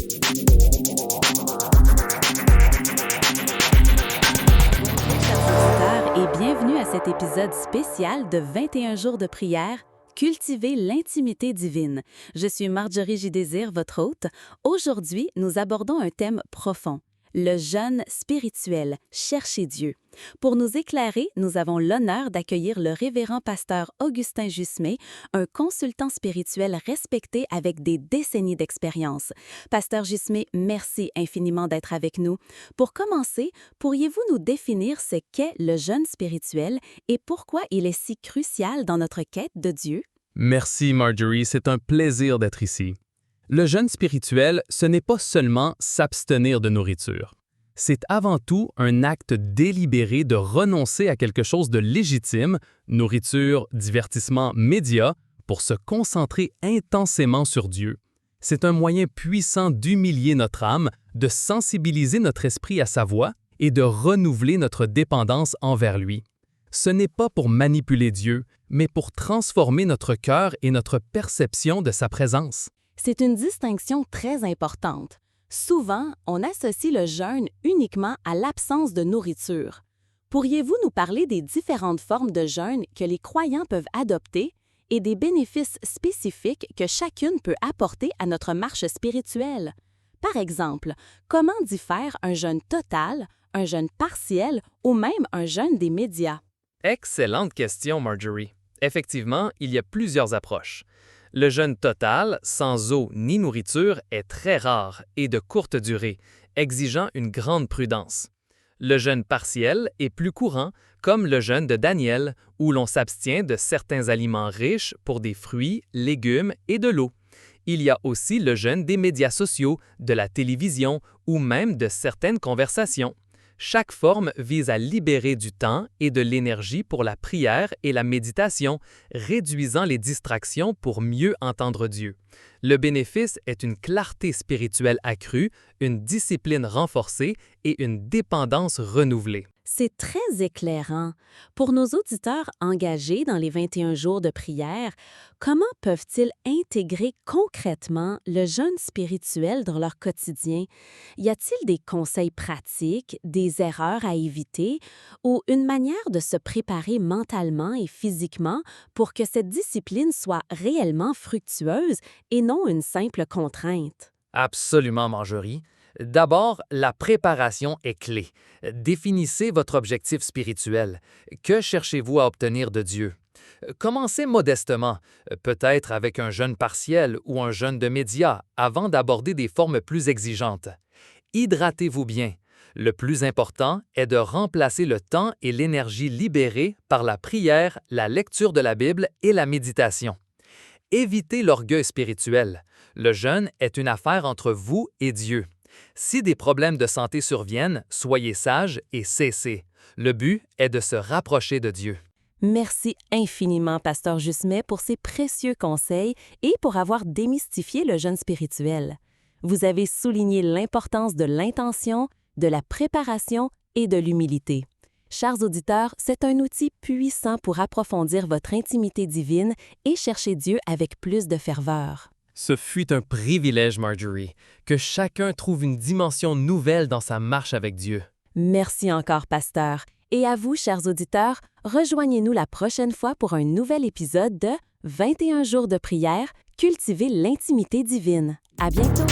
Et bienvenue à cet épisode spécial de 21 jours de prière, Cultiver l'intimité divine. Je suis Marjorie J-Désir, votre hôte. Aujourd'hui, nous abordons un thème profond, le jeûne spirituel, chercher Dieu. Pour nous éclairer, nous avons l'honneur d'accueillir le révérend pasteur Augustin Jusmé, un consultant spirituel respecté avec des décennies d'expérience. Pasteur Jusmé, merci infiniment d'être avec nous. Pour commencer, pourriez-vous nous définir ce qu'est le jeûne spirituel et pourquoi il est si crucial dans notre quête de Dieu? Merci Marjorie, c'est un plaisir d'être ici. Le jeûne spirituel, ce n'est pas seulement s'abstenir de nourriture. C'est avant tout un acte délibéré de renoncer à quelque chose de légitime, nourriture, divertissement, médias, pour se concentrer intensément sur Dieu. C'est un moyen puissant d'humilier notre âme, de sensibiliser notre esprit à sa voix et de renouveler notre dépendance envers lui. Ce n'est pas pour manipuler Dieu, mais pour transformer notre cœur et notre perception de sa présence. C'est une distinction très importante. Souvent, on associe le jeûne uniquement à l'absence de nourriture. Pourriez-vous nous parler des différentes formes de jeûne que les croyants peuvent adopter et des bénéfices spécifiques que chacune peut apporter à notre marche spirituelle? Par exemple, comment diffère un jeûne total, un jeûne partiel ou même un jeûne des médias? Excellente question, Marjorie. Effectivement, il y a plusieurs approches. Le jeûne total, sans eau ni nourriture, est très rare et de courte durée, exigeant une grande prudence. Le jeûne partiel est plus courant, comme le jeûne de Daniel, où l'on s'abstient de certains aliments riches pour des fruits, légumes et de l'eau. Il y a aussi le jeûne des médias sociaux, de la télévision ou même de certaines conversations. Chaque forme vise à libérer du temps et de l'énergie pour la prière et la méditation, réduisant les distractions pour mieux entendre Dieu. Le bénéfice est une clarté spirituelle accrue, une discipline renforcée et une dépendance renouvelée. C'est très éclairant. Pour nos auditeurs engagés dans les 21 jours de prière, comment peuvent-ils intégrer concrètement le jeûne spirituel dans leur quotidien? Y a-t-il des conseils pratiques, des erreurs à éviter ou une manière de se préparer mentalement et physiquement pour que cette discipline soit réellement fructueuse et non une simple contrainte? Absolument, Marjorie. D'abord, la préparation est clé. Définissez votre objectif spirituel. Que cherchez-vous à obtenir de Dieu? Commencez modestement, peut-être avec un jeûne partiel ou un jeûne de médias, avant d'aborder des formes plus exigeantes. Hydratez-vous bien. Le plus important est de remplacer le temps et l'énergie libérés par la prière, la lecture de la Bible et la méditation. Évitez l'orgueil spirituel. Le jeûne est une affaire entre vous et Dieu. Si des problèmes de santé surviennent, soyez sages et cessez. Le but est de se rapprocher de Dieu. Merci infiniment, Pasteur Jusmet, pour ces précieux conseils et pour avoir démystifié le jeûne spirituel. Vous avez souligné l'importance de l'intention, de la préparation et de l'humilité. Chers auditeurs, c'est un outil puissant pour approfondir votre intimité divine et chercher Dieu avec plus de ferveur. Ce fut un privilège, Marjorie, que chacun trouve une dimension nouvelle dans sa marche avec Dieu. Merci encore, Pasteur. Et à vous, chers auditeurs, rejoignez-nous la prochaine fois pour un nouvel épisode de 21 jours de prière, cultiver l'intimité divine. À bientôt!